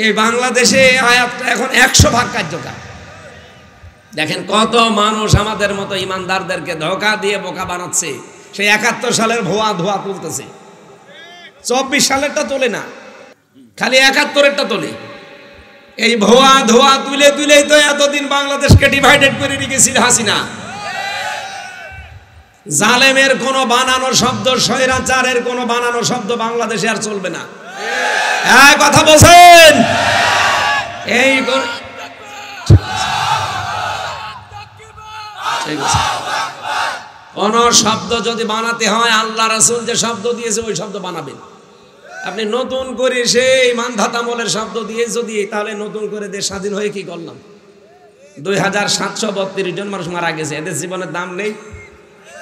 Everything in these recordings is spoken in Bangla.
এই বাংলাদেশে আয়াতটা এখন 100% কার্যকর। দেখেন কত মানুষ আমাদের মতো ইমানদারদেরকে ধোঁকা দিয়ে বোকা বানাচ্ছে। সেই 71 সালের ভুয়া ধোয়া তুলতেছে, 24 সালেরটা তোলে না, খালি 71-এরটা তোলে। এই ভুয়া ধোয়া তুলে তুলেই তো এতদিন বাংলাদেশকে ডিভাইডেড করে রেখেছিল হাসিনা। জালেমের কোনো বানানো শব্দ, স্বৈরাচারের কোনো বানানো শব্দ বাংলাদেশে আর চলবে না। হ্যাঁ, কথা বলছেন? এই কোন শব্দ যদি বানাতে হয়, আল্লাহ রাসূল যে শব্দ দিয়েছে ওই শব্দ বানাবেন। আপনি নতুন করে সেই মানধাতামলের শব্দ দিয়ে যদি, তাহলে নতুন করে দেশ স্বাধীন হয়ে কি করলাম? 2732 জন মানুষ মারা গেছে, এদের জীবনের দাম নেই।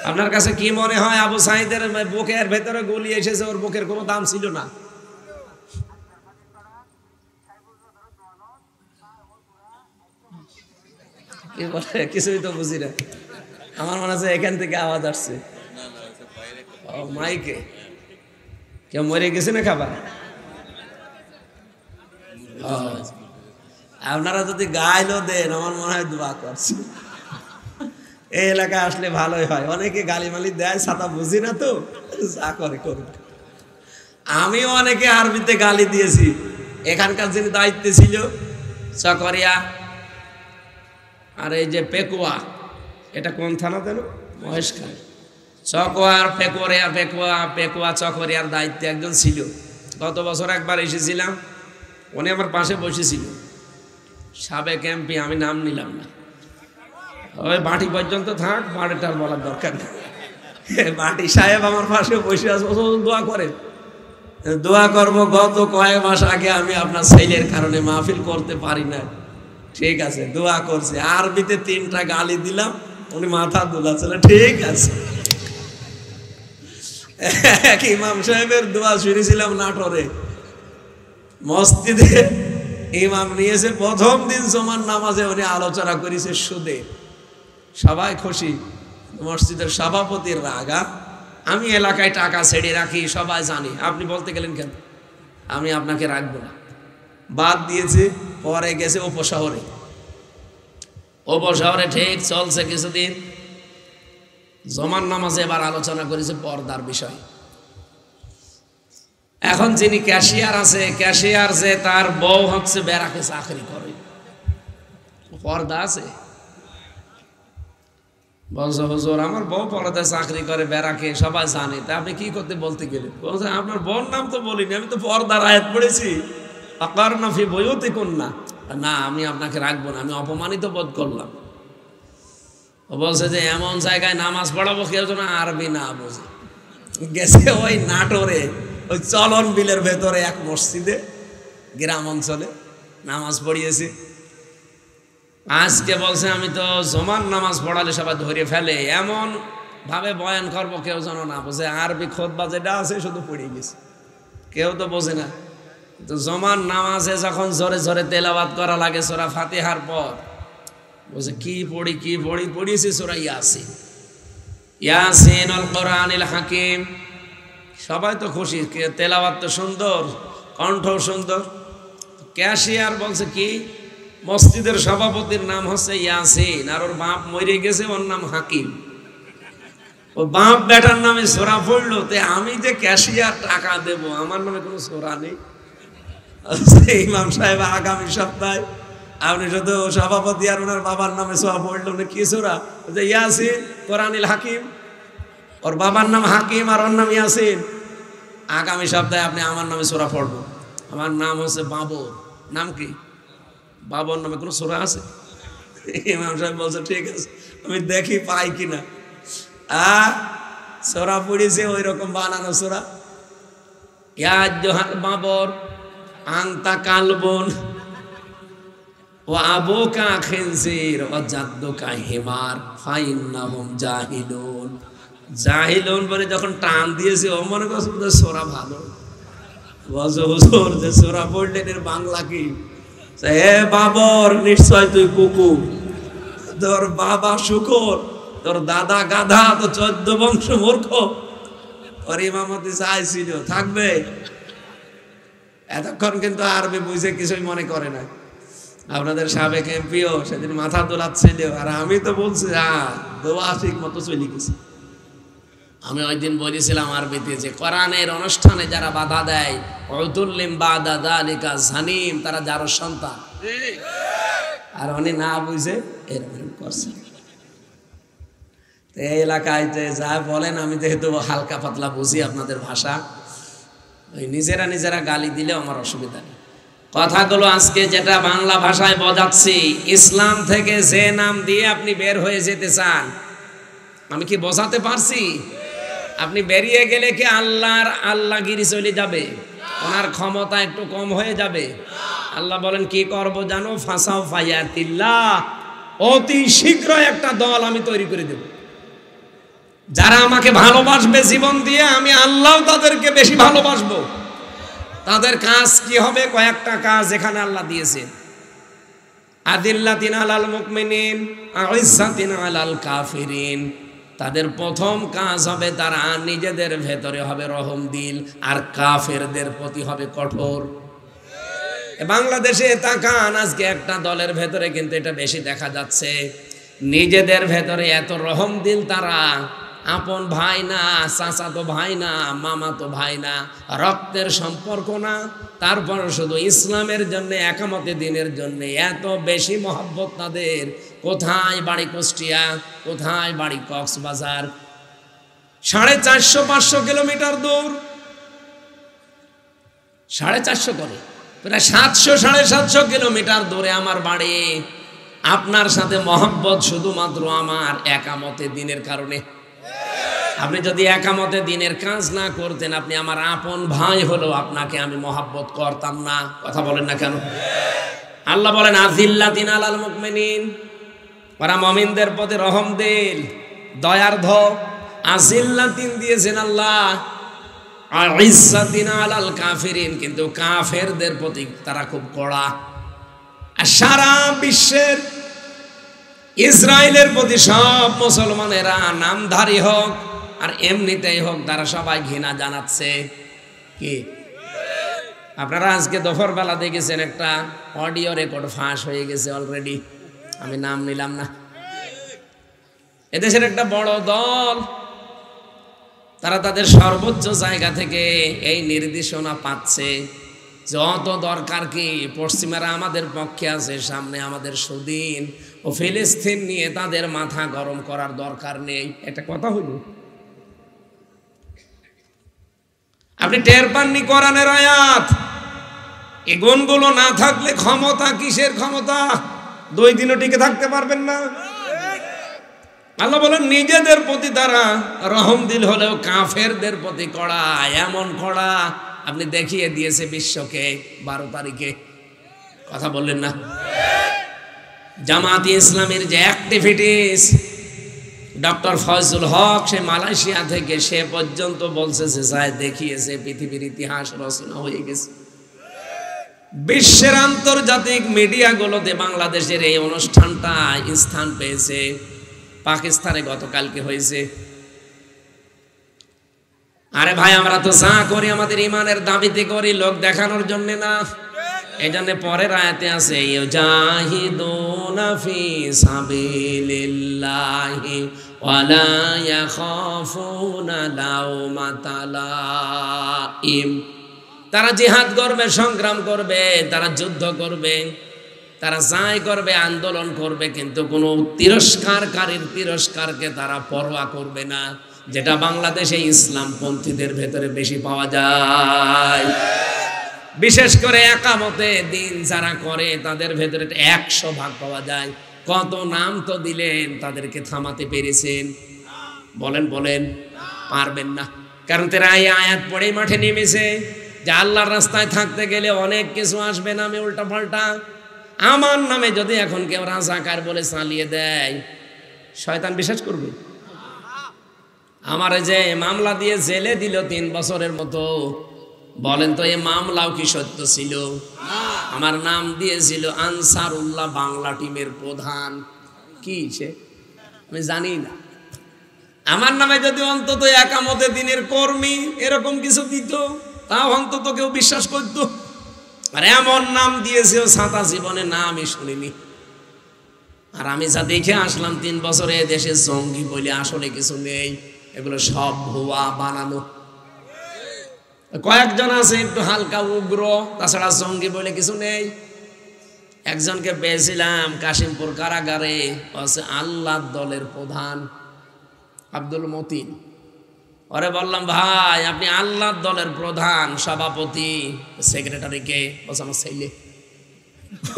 আপনার কাছে কি মনে হয় আবু সাঈদের বুকের ভেতরে গুলি এসেছে, ওর বুকের কোনো দাম ছিল না? কি বলে কিছুই তো বুঝি না। আমার মনে হচ্ছে এখান থেকে আওয়াজ আসছে, মাইকে। কেউ মরে গেছে না খাবার? আপনারা যদি গাইলো দেন, আমার মনে হয় দোয়া করছি। এই এলাকায় আসলে ভালোই হয়। অনেকে গালিমালি দেয়, ছাতা বুঝি না তো, যা করে করুক। আমিও অনেকে আরবিতে গালি দিয়েছি। এখানকার যিনি দায়িত্বে ছিল, চকরিয়া আর এই যে পেকুয়া, এটা কোন থানা দেন? মহেশখালী। চকোয়ার পেকুয়া চকরিয়ার দায়িত্বে একজন ছিল। গত বছর একবার এসেছিলাম, উনি আমার পাশে বসেছিল, সাবেক এমপি, আমি নাম নিলাম না। ওই বাটি পর্যন্ত থাক, বাড়িটার বলার দরকার নেই। বাটি সাহেব আমার পাশে বসে আছে, দোয়া করে। দোয়া করব, গত কয়েক মাস আগে আমি আপনার ছেলের কারণে মাহফিল করতে পারি না। ঠিক আছে, দোয়া করছে। আরবিতে 3টা গালি দিলাম, উনি মাথা দুলাচ্ছিল। ঠিক আছে। এক ইমাম সাহেবের দোয়া শুনেছিলাম নাটোরে মসজিদে। ইমাম নিয়েছে প্রথম দিন জুমার নামাজে, উনি আলোচনা করেছে সুদে। সবাই খুশি, মসজিদের সভাপতির রাগা। আমি এলাকায় টাকা ছেড়ে রাখি, সবাই জানি। আপনি বলতে গেলেন কেন? আমি আপনাকে রাখবো না, বাদ দিয়েছে। পরে গেছে উপশহরে ঠিক চলছে কিছুদিন। জমান নামাজে এবার আলোচনা করেছে পর্দার বিষয়। এখন যিনি ক্যাশিয়ার আছে, ক্যাশিয়ার যে তার বউ হচ্ছে ব্যারাকে চাকরি করে, পর্দা আছে। বলছে হুজুর আমার বউ পর্দায় চাকরি করে ব্যারাকে, সবাই জানে। তা আপনি কি করতে বলতে গেলেন? বলছে আপনার বোন নাম তো বলিনি, আমি তো পর্দার আয়াত পড়েছি, আকারনা ফি বুয়ুতিকুন্না। না, আমি আপনাকে রাখবো না, আমি অপমানিত বোধ করলাম। ও বলছে যে এমন জায়গায় নামাজ পড়াবো কেউ যেন আরবি না বোঝে। গেছে ওই নাটোরে, ওই চলন বিলের ভেতরে এক মসজিদে, গ্রাম অঞ্চলে নামাজ পড়িয়েছি। আজকে বলছে আমি তো জমান নামাজ পড়ালে সবাই ধরে ফেলে, এমন ভাবে বয়ান করবো কেউ যেন না বোঝে। আরবি খুতবা যেটা আছে শুধু পড়ে গেছে, কেউ তো বোঝে না। তো জমান নামাজে যখন জোরে জোরে তেলাওয়াত করা লাগে সূরা ফাতিহার পর, বলছে কি পড়িয়েছি সূরা ইয়াসিন, ইয়াসিনুল কোরআনিল হাকিম। সবাই তো খুশি, তেলাওয়াত তো সুন্দর, কণ্ঠ সুন্দর। ক্যাশিয়ার বলছে কি, মসজিদের সভাপতির নাম হচ্ছে ইয়াসিন, আর ওর বাপ মরে গেছে, ওর নাম হাকিম। ও বাপ বেটার নামে সূরা পড়লো, তে আমি যে ক্যাশিয়ার টাকা দেব, আমার নামে কোনো সূরা নেই। ইমাম সাহেব আগামী সপ্তাহে আপনি শুধু সভাপতি আর ওনার বাবার নামে সূরা পড়লো, কি সূরা? ইয়াসিন কোরআনিল হাকিম। ওর বাবার নাম হাকিম আর ওর নাম ইয়াসিন। আগামী সপ্তাহে আপনি আমার নামে সূরা পড়বো। আমার নাম হচ্ছে বাবর। নাম কি? বাবার নামে কোনো সূরা আছে? ইমাম সাহেব বলছে ঠিক আছে, আমি দেখি পাই কিনা। সূরা পড়েছে ওই রকম বানানো সূরা। ইয়া আইয়ুহাল বাবর আনতা কালবুন ওয়া আবুকা খিনজির ওয়া জাদ্দুকা হিমার ফাইন্নাহুম জাহিলুন। জাহিলুন বলে যখন টান দিয়েছে, ও মনে করছে সূরা ভালো। বলছে হুজুর যে সূরা পড়লেন এর বাংলা কি? হে বাবর, নিশ্চয় তুই কুকুর, তোর বাবা শুকর, তোর দাদা গাধা, তো 14 বংশ মূর্খ। ওর ইমামতি চাইছিল থাকবে। এতক্ষণ কিন্তু আরবি বুঝে কিছুই মনে করে না। আপনাদের সাবেক এমপিও সেদিন মাথা দোলাচ্ছিল, আর আমি তো বলছি দোয়া ঠিক মতো চলে গেছে। আমি ওই দিন বলেছিলাম আরবিতে যে কোরআনের অনুষ্ঠানে যারা বাধা দেয়, উতুল্লিম বাদা যালিকা জানিম, তারা যার সন্তান। আর উনি না বুঝে এরকম করছে। এই এলাকায় যে যা বলেন, আমি যেহেতু হালকা পাতলা বুঝি আপনাদের ভাষা, ওই নিজেরা গালি দিলেও আমার অসুবিধা নেই। কথাগুলো আজকে যেটা বাংলা ভাষায় বোঝাচ্ছি, ইসলাম থেকে যে নাম দিয়ে আপনি বের হয়ে যেতে চান, আমি কি বোঝাতে পারছি? আপনি বেরিয়ে গেলে কি আল্লাহগিরি চলে যাবে? ওনার ক্ষমতা একটু কম হয়ে যাবে? আল্লাহ বলেন কি করব জানো? ফাসাও ফায়াতিল্লাহ, অতি শীঘ্র একটা দল আমি তৈরি করে দেব, যারা আমাকে ভালোবাসবে জীবন দিয়ে, আমি আল্লাহ তাদেরকে বেশি ভালোবাসবো। তাদের কাজ কি হবে? কয়েকটা কাজ এখানে আল্লাহ দিয়েছেন। আদিল্লাতিন আলাল মুমিনিন আইজ্জাতিন আলাল কাফিরিন। তাদের প্রথম কাজ হবে তারা নিজেদের ভেতরে হবে রহম দিল, আর কাফেরদের প্রতি হবে কঠোর। বাংলাদেশে তাকান, আজকে একটা দলের ভেতরে কিন্তু এটা বেশি দেখা যাচ্ছে, নিজেদের ভেতরে এত রহম দিল, তারা আপন ভাই না, চাচাতো ভাই না, মামাতো ভাই না, রক্তের সম্পর্ক না, তারপর শুধু ইসলামের জন্য, একামতে দিনের জন্য এত বেশি মহব্বত তাদের। কোথায় বাড়ি কুষ্টিয়া, কোথায় বাড়ি কক্সবাজার, 450-500 কিলোমিটার দূর, 450 করে প্রায় 700-750 কিলোমিটার দূরে আমার বাড়ি। আপনার সাথে মহব্বত শুধুমাত্র আমার একামতে দিনের কারণে। আপনি যদি একামতে দিনের কাজ না করতেন, আপনি আমার আপন ভাই হলেও আপনাকে আমি মহব্বত করতাম না। কথা বলেন না কেন? আল্লাহ বলেন আযিল্লাতিন আলাল মুমিনিন, ওরা মুমিনদের প্রতি রহম দিল, দয়ার্ধ। আযিল্লাতিন দিয়েছেন আল্লাহ, আর ইজ্জাতিন আলাল কাফিরিন, কিন্তু কাফেরদের প্রতি তারা খুব কড়া। আর সারা বিশ্বের ইসরায়েলের প্রতি সব মুসলমানেরা, নামধারী হোক আর এমনিতেই হোক, তারা সবাই ঘৃণা জানাচ্ছে। কি আপনারা আজকে দুপুরবেলা দেখেছেন একটা অডিও রেকর্ড ফাঁস হয়ে গেছে অলরেডি, আমি নাম নিলাম না। এদেশের একটা বড় দল, তারা তাদের সর্বোচ্চ জায়গা থেকে এই নির্দেশনা পাচ্ছে, যত দরকার কি পশ্চিমারা আমাদের পক্ষে আছে, সামনে আমাদের সুদিন ও ফিলিস্তিন নিয়ে তাদের মাথা গরম করার দরকার নেই। একটা কথা হইল, আপনি টের পাননি কোরআনের আয়াত? এই গুণগুলো না থাকলে ক্ষমতা কিসের ক্ষমতা? 2 দিনও টিকে থাকতে পারবেন না। আল্লাহ বলেন নিজেদের প্রতি তারা রহম দিল হলেও কাফেরদের প্রতি কড়া, এমন কড়া আপনি দেখিয়ে দিয়েছে বিশ্বকে 12 তারিখে। কথা বললেন না? জামাতে ইসলামের যে অ্যাক্টিভিটিস, ডক্টর ফয়জুল হক সে মালয়েশিয়া থেকে, সে পর্যন্ত বলছে যে যায় দেখিয়েছে পৃথিবীর ইতিহাস রচনা হয়ে গেছে। বিশ্বের আন্তর্জাতিক মিডিয়াগুলোতে বাংলাদেশের এই অনুষ্ঠানটা স্থান পেয়েছে। পাকিস্তানে গতকালকে হয়েছে। আরে ভাই, আমরা তো যা করি আমাদের ইমানের দাবিতে করি, লোক দেখানোর জন্য না। এই জন্য পরের আয়াতে আছে ইউজাহিদুনা ফি সাবিলিল্লাহি ওয়ালা ইয়াখাফুনা লাওমাতা লাইম। তারা জিহাদ করবে, সংগ্রাম করবে, তারা যুদ্ধ করবে, তারা যাই করবে, আন্দোলন করবে, কিন্তু কোনো তিরস্কারকারীর তিরস্কারকে তারা পরোয়া করবে না, যেটা বাংলাদেশে ইসলামপন্থীদের ভেতরে বেশি পাওয়া যায়। বিশেষ করে একামতে দিন যারা করে তাদের ভেতরে 100% পাওয়া যায়। কত নাম তো দিলেন, তাদেরকে থামাতে পেরেছেন? বলেন পারবেন না। কারণ তারা এই আয়াত পড়েই মাঠে নেমেছে যে আল্লাহর রাস্তায় থাকতে গেলে অনেক কিছু আসবে নামে উল্টা পাল্টা। আমার নামে যদি এখন কেউ রাজাকার বলে চালিয়ে দেয়, শয়তান বিশ্বাস করবে? আমার যে মামলা দিয়ে জেলে দিল 3 বছরের মতো, বলেন তো এই মামলাও কি সত্য ছিল? আমার নাম দিয়েছিল আনসারুল্লাহ বাংলা টিমের প্রধান। কি সে আমি জানি না। আমার নামে যদি অন্তত একামতে দিনের কর্মী এরকম কিছু দিত, তাও অন্তত কেউ বিশ্বাস করত। আর এমন নাম দিয়েছে ও ছাতা জীবনে নামই শুনিনি। আর আমি যা দেখে আসলাম 3 বছরে দেশে জঙ্গি বলে আসলে কিছু নেই, এগুলো সব ভুয়া বানানো। কয়েকজন আছে একটু হালকা উগ্র, তাছাড়া জঙ্গি বলে কিছু নেই। একজনকে পেয়েছিলাম কাশিমপুর কারাগারে, আছে আল্লাহ দলের প্রধান আব্দুল মতিন। ওরে বললাম, ভাই আপনি আল্লাহ দলের প্রধান, সভাপতি, সেক্রেটারি কে? বলছে আমার ছেলে।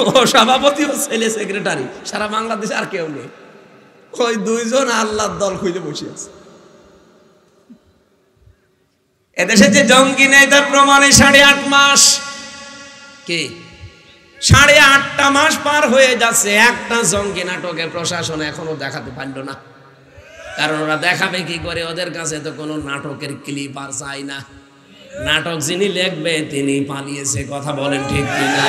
ও সভাপতি ও ছেলে সেক্রেটারি, সারা বাংলাদেশে আর কেউ নেই। ওই 2 জন আল্লাহর দল খুঁজে বসে আছে। এদেশে যে জঙ্গি নেই তার প্রমাণে 8.5 মাস, কি 8.5টা মাস পার হয়ে যাচ্ছে, একটা জঙ্গি নাটকে প্রশাসন এখনো দেখাতে পারল না। কারণ ওরা দেখাবে কি করে? ওদের কাছে তো কোনো নাটকের ক্লিপ আর চাই না। নাটক যিনি লিখবে তিনি পালিয়েছে, কথা বলেন ঠিক কিনা?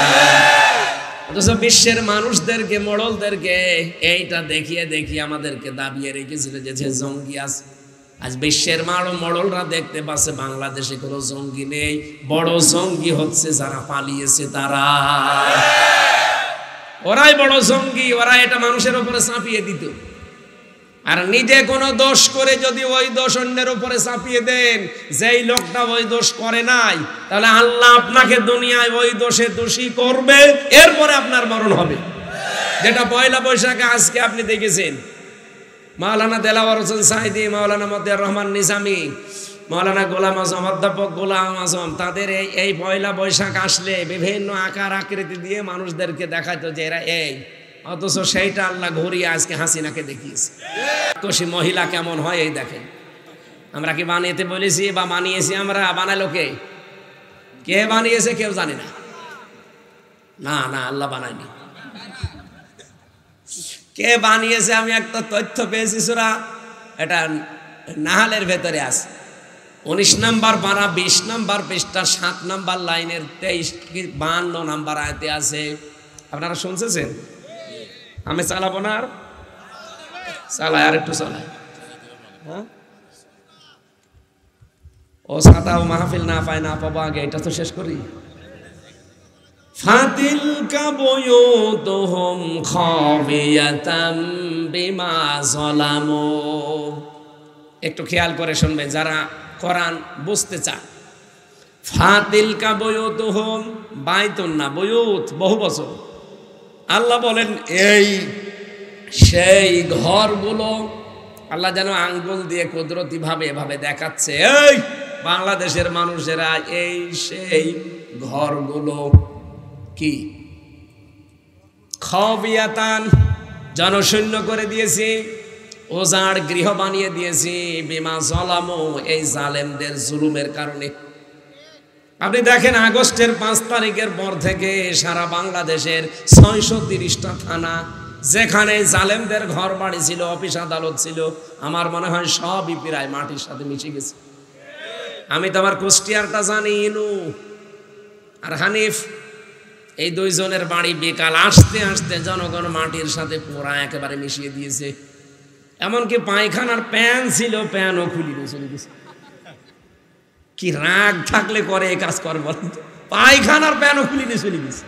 অথচ বিশ্বের মানুষদেরকে, মোড়লদেরকে এইটা দেখিয়ে দেখিয়ে আমাদেরকে দাবিয়ে রেখেছিল যে জঙ্গি আছে। আজ বিশ্বের মোড়লরা দেখতে পাচ্ছে বাংলাদেশে কোনো জঙ্গি নেই, বড় জঙ্গি হচ্ছে যারা পালিয়েছে তারা। ওরাই বড় জঙ্গি, ওরা এটা মানুষের উপরে চাপিয়ে দিত। আর নিজে কোনো দোষ করে যদি ওই দোষ অন্যের উপরে চাপিয়ে দেন, যেই লোকটা ওই দোষ করে নাই, তাহলে আল্লাহ আপনাকে দুনিয়ায় ওই দোষে দোষী করবে, এরপরে আপনার মরণ হবে। যেটা পয়লা বৈশাখে আজকে আপনি দেখেছেন, মাওলানা দেলাওয়ার হোসেন সাইদি, মাওলানা মতিয়ার রহমান নিজামী, মাওলানা গোলাম আজম, অধ্যাপক গোলাম আজম, তাদের এই পয়লা বৈশাখ আসলে বিভিন্ন আকার আকৃতি দিয়ে মানুষদেরকে দেখাতো যে এরা এই, অথচ সেইটা আল্লাহ ঘুরিয়ে আজকে হাসিনাকে দেখিয়েছে। খুশি মহিলা কেমন হয় এই দেখেন। আমরা কি বানিয়েতে বলেছি বা বানিয়েছি? আমরা বানালো কে? কে বানিয়েছে কেউ জানে না। না না, আল্লাহ বানায়নি। কে বানিয়েছে? আমি একটা তথ্য পেয়েছি, সূরা এটা নাহালের ভেতরে আছে, 19 নম্বর পারা 20 নম্বর পৃষ্ঠা 7 নম্বর লাইনের 52 নম্বর আয়াতে আছে। আপনারা শুনছেন? আমি চালাবো না, আর চালাই, আর একটু চালাই। হ্যাঁ, ও ছাতা ও মাহফিল না পায়, না পাবো, আগে এটা তো শেষ করি। ফাতিলকা বুয়ুতুহুম খাবিয়াতাম বিমা যালামু। একটু খেয়াল করে শুনবেন যারা কোরআন বুঝতে চান। ফাতিলকা বুয়ুতুহুম, বাইতুন না, বুয়ুত বহু বচন। আল্লাহ বলেন এই সেই ঘরগুলো, আল্লাহ যেন আঙ্গুল দিয়ে কুদরতি ভাবে এভাবে দেখাচ্ছে, এই বাংলাদেশের মানুষেরা এই সেই ঘরগুলো কি খাবিয়াতান, জনশূন্য করে দিয়েছি, ওজাড় গৃহ বানিয়ে দিয়েছি, বিমা যালামু, এই জালেমদের জুলুমের কারণে। আপনি দেখেন আগস্টের 5 তারিখের পর থেকে সারা বাংলাদেশের 630টা থানা, যেখানে জালেমদের ঘর বাড়ি ছিল, অফিস আদালত ছিল, আমার মনে হয় সবই প্রায় মাটির সাথে মিশে গেছে। আমি তো আমার কুষ্টিয়ারটা জানি, ইনু আর হানিফ, এই 2 জনের বাড়ি বিকাল আসতে আসতে জনগণ মাটির সাথে পুরা একেবারে মিশিয়ে দিয়েছে। এমনকি পায়খানার প্যান ছিল, প্যানও খুলি চলে গেছে। কি রাগ থাকলে করে এই কাজ করে বলেন? পায়খানার প্যানও খুলি নিয়ে চলে গেছে।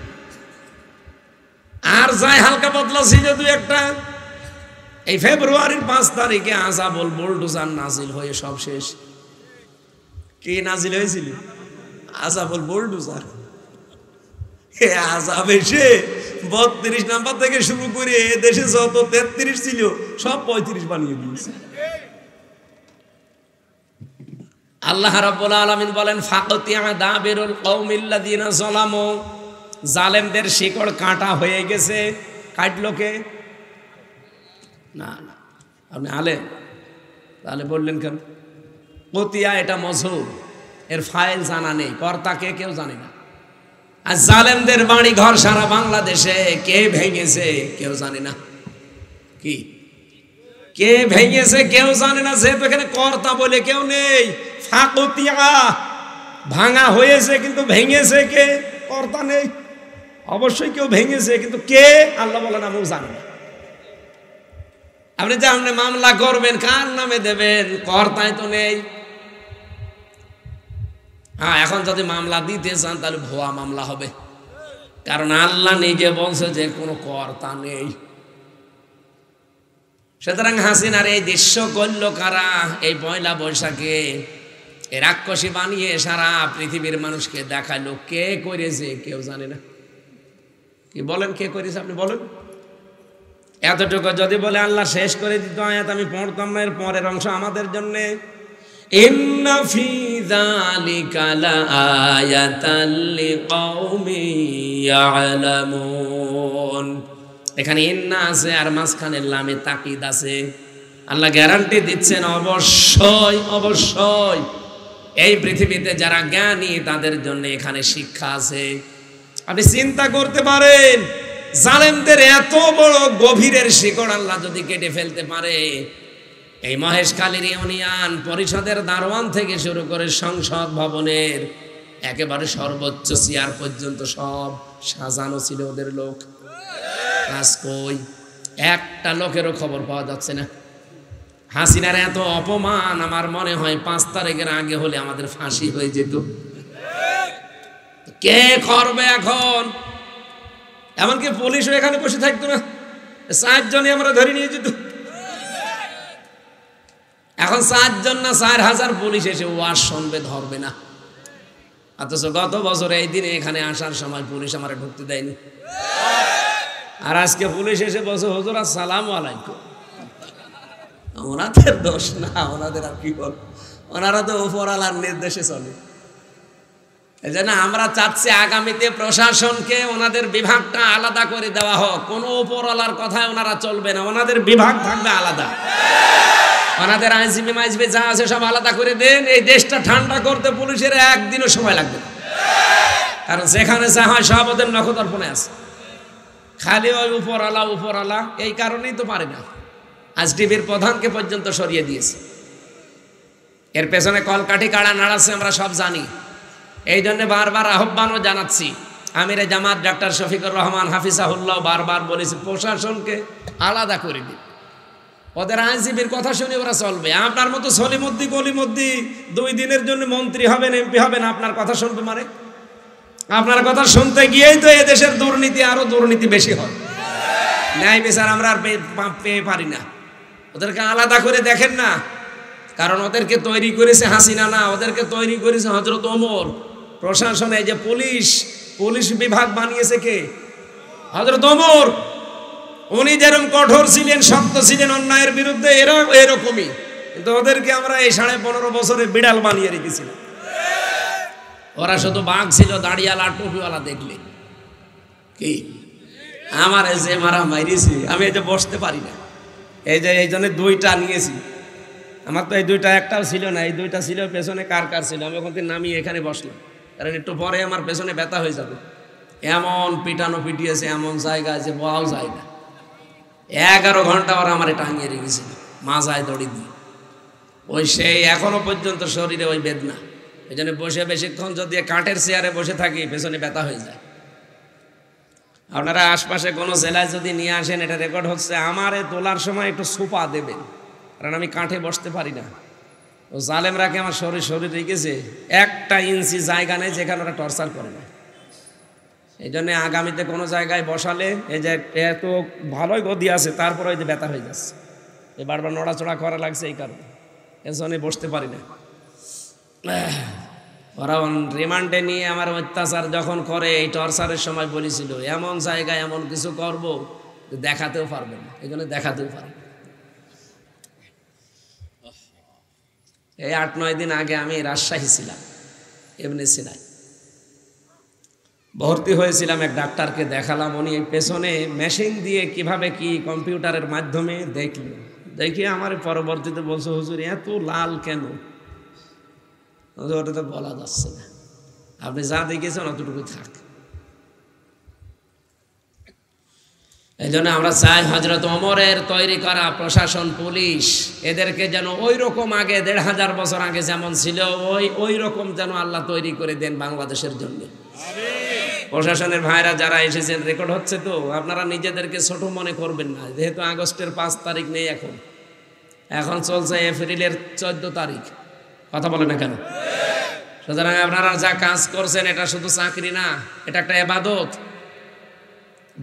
আর যাই হালকা পাতলা ছিল 2-1টা, এই ফেব্রুয়ারির 5 তারিখে আযাবুল বুলডোজার নাজিল হয়ে সব শেষ। কি নাজিল হয়েছিল? আযাবুল বুলডোজার। আযাব এসে 32 নাম্বার থেকে শুরু করে দেশে যত 33 ছিল সব 35 বানিয়ে দিয়েছে। আল্লাহ রাব্বুল আলামিন বলেন, ফাকতিয়া দাবিরুল কওমিল্লাযিনা যালামু, জালেমদের শিকড় কাটা হয়ে গেছে। কাটলো কে? না না, আপনি আলেম, তাহলে বললেন কেন? কতিয়া এটা মজহুর, এর ফাইল জানা নেই, কর্তা কে কেউ জানে না। আর জালেমদের বাড়ি ঘর সারা বাংলাদেশে কে ভেঙেছে কেউ জানে না। কি কে ভেঙেছে কেউ জানে না, যেহেতু এখানে কর্তা বলে কেউ নেই। ফাকতিয়া, ভাঙা হয়েছে কিন্তু ভেঙেছে কে? কর্তা নেই। অবশ্যই কেউ ভেঙেছে, কিন্তু কে আল্লাহ বলেন আমি জানি না। আপনি যে আপনি মামলা করবেন কার নামে দেবেন? কর্তাই তো নেই। হ্যাঁ, এখন যদি মামলা দিতে চান তাহলে ভুয়া মামলা হবে। কারণ আল্লাহ নিজে বলছে যে কোনো কর্তা নেই। সুতরাং হাসিনার এই দৃশ্য করল কারা? এই পয়লা বৈশাখে এই রাক্ষসী বানিয়ে সারা পৃথিবীর মানুষকে দেখালো। কে করেছে কেউ জানে না। কি বলেন, কে করেছে আপনি বলেন? এতটুকু যদি বলে আল্লাহ শেষ করে দিত আয়াত, আমি পড়তাম না। এর পরের অংশ আমাদের জন্য, ইন্না ফি যালিকা লাআয়াতাল লিকাউমিন ইয়ালামুন। এখানে ইন্না আছে আর মাঝখানে লামে তাকিদ আছে। আল্লাহ গ্যারান্টি দিচ্ছেন অবশ্যই অবশ্যই এই পৃথিবীতে যারা জ্ঞানী তাদের জন্য এখানে শিক্ষা আছে। আপনি চিন্তা করতে পারেন, জালেমদের এত বড় গভীরের শিকড় আল্লাহ যদি কেটে ফেলতে পারে, এই মহেশখালীর ইউনিয়ন পরিষদের দারোয়ান থেকে শুরু করে সংসদ ভবনের একেবারে সর্বোচ্চ চেয়ার পর্যন্ত সব সাজানো ছিল ওদের লোক। কাজ কই? একটা লোকেরও খবর পাওয়া যাচ্ছে না। হাসিনার এত অপমান আমার মনে হয় 5 তারিখের আগে হলে আমাদের ফাঁসি হয়ে যেত। কে করবে এখন? এমনকি পুলিশও এখানে বসে থাকতো না, 4 জনই আমরা ধরে নিয়ে যেত। এখন 4 জন না 4000 পুলিশ এসে ওয়াজ শুনবে, ধরবে না। অথচ গত বছর এই দিনে এখানে আসার সময় পুলিশ আমারে ঢুকতে দেয়নি। আর আজকে পুলিশ এসে বলছে হুজুর আসসালামু আলাইকুম। ওনাদের দোষ না, ওনাদের আর কি বল, ওনারা তো উপরওয়ালার নির্দেশে চলে। এই জন্য আমরা চাচ্ছি আগামীতে প্রশাসনকে ওনাদের বিভাগটা আলাদা করে দেওয়া হোক। কোনো উপরওয়ালার কথায় ওনারা চলবে না, ওনাদের বিভাগ থাকবে আলাদা। ওনাদের আইনজীবী মাইজবি যা আছে সব আলাদা করে দেন। এই দেশটা ঠান্ডা করতে পুলিশের একদিনও সময় লাগবে না, কারণ যেখানে যা হয় সব ওদের নখদর্পণে আছে। খালি ওই উপরওয়ালা উপরওয়ালা, এই কারণেই তো পারে না। আজ টিভির প্রধানকে পর্যন্ত সরিয়ে দিয়েছে। এর পেছনে কলকাঠি কাড়া নাড়াচ্ছে আমরা সব জানি। এই জন্য বারবার আহ্বানও জানাচ্ছি। আমিরে জামাত ডাক্তার শফিকুর রহমান হাফিজাহুল্লাহ বারবার বলেছে প্রশাসনকে আলাদা করে দিন, ওদের আইনজীবীর কথা শুনে ওরা চলবে। আপনার মতো সলিমুদ্দি গলিমুদ্দি 2 দিনের জন্য মন্ত্রী হবেন, এমপি হবেন, আপনার কথা শুনবে মানে? আপনার কথা শুনতে গিয়েই তো এদেশের দুর্নীতি আরো দুর্নীতি বেশি হয়। ন্যায় বিচার আমরা আর পেয়ে পারি না। ওদেরকে আলাদা করে দেখেন না, কারণ ওদেরকে তৈরি করেছে হাসিনা না, ওদেরকে তৈরি করেছে হযরত ওমর। প্রশাসনে যে পুলিশ বিভাগ বানিয়েছে কে? হযরত ওমর। উনি যেরকম কঠোর ছিলেন, শক্ত ছিলেন অন্যায়ের বিরুদ্ধে, এরা এরকমই। কিন্তু ওদেরকে আমরা এই 15.5 বছরে বিড়াল বানিয়ে রেখেছিলাম। ওরা শুধু বাঘ ছিল, দাড়িওয়ালা টুপিওয়ালা দেখলে কি আমার যে মারা মাইরেছি, আমি এই যে বসতে পারি না, এই জন্য 2টা নিয়েছি। আমার তো এই 2টা একটাও ছিল না, এই 2টা ছিল পেছনে কার ছিল। আমি ওখান থেকে নামিয়ে এখানে বসলাম, কারণ একটু পরে আমার পেছনে ব্যথা হয়ে যাবে। এমন পিটানো পিটিয়েছে, এমন জায়গা আছে বহাও যায় না। 11 ঘন্টা ওরা আমার টাঙিয়ে রেখেছিল মাজায় দড়ি দিয়ে। ওই সেই এখনো পর্যন্ত শরীরে ওই বেদনা। এই জন্য বসে বেশিক্ষণ যদি কাঠের চেয়ারে বসে থাকি পেছনে ব্যথা হয়ে যায়। আপনারা আশপাশে কোনো জেলায় যদি নিয়ে আসেন, এটা রেকর্ড হচ্ছে, আমারে তোলার সময় একটু সোপা দেবেন, কারণ আমি কাঠে বসতে পারি না। ও জালেমরাকে আমার শরীর রেখেছে 1 ইঞ্চি জায়গা নেই যেখানে ওরা টর্চার করে না। এই জন্য আগামীতে কোনো জায়গায় বসালে, এই যে এত ভালোই গদি আছে তারপরে ওই যে ব্যথা হয়ে যাচ্ছে, এই বারবার নড়াচড়া করা লাগছে, এই কারণে এর জন্য বসতে পারি না। ওরা রিমান্ডে নিয়ে আমার অত্যাচার যখন করে, এই টর্চারের সময় বলেছিল এমন জায়গায় এমন কিছু করব দেখাতেও পারবে না, এই জন্য দেখাতেও পারবে না। এই 8-9 দিন আগে আমি রাজশাহী ছিলাম, এমনি সিনাই ভর্তি হয়েছিলাম। এক ডাক্তারকে দেখালাম, উনি এই পেছনে মেশিন দিয়ে কিভাবে কি কম্পিউটারের মাধ্যমে দেখিয়ে আমার পরবর্তীতে বলছে হুজুর এত লাল কেন? ওটা তো বলা যাচ্ছে না, আপনি যা দেখেছেন অতটুকু থাক। এই জন্য আমরা চাই হযরত ওমরের তৈরি করা প্রশাসন, পুলিশ, এদেরকে যেন ওই রকম আগে 1500 বছর আগে যেমন ছিল ওই রকম যেন আল্লাহ তৈরি করে দেন বাংলাদেশের জন্য। প্রশাসনের ভাইরা যারা এসেছেন, রেকর্ড হচ্ছে তো, আপনারা নিজেদেরকে ছোট মনে করবেন না। যেহেতু আগস্টের 5 তারিখ নেই, এখন চলছে এপ্রিলের 14 তারিখ, কথা বলে না কেন? সুতরাং আপনারা যা কাজ করছেন এটা শুধু চাকরি না, এটা একটা ইবাদত।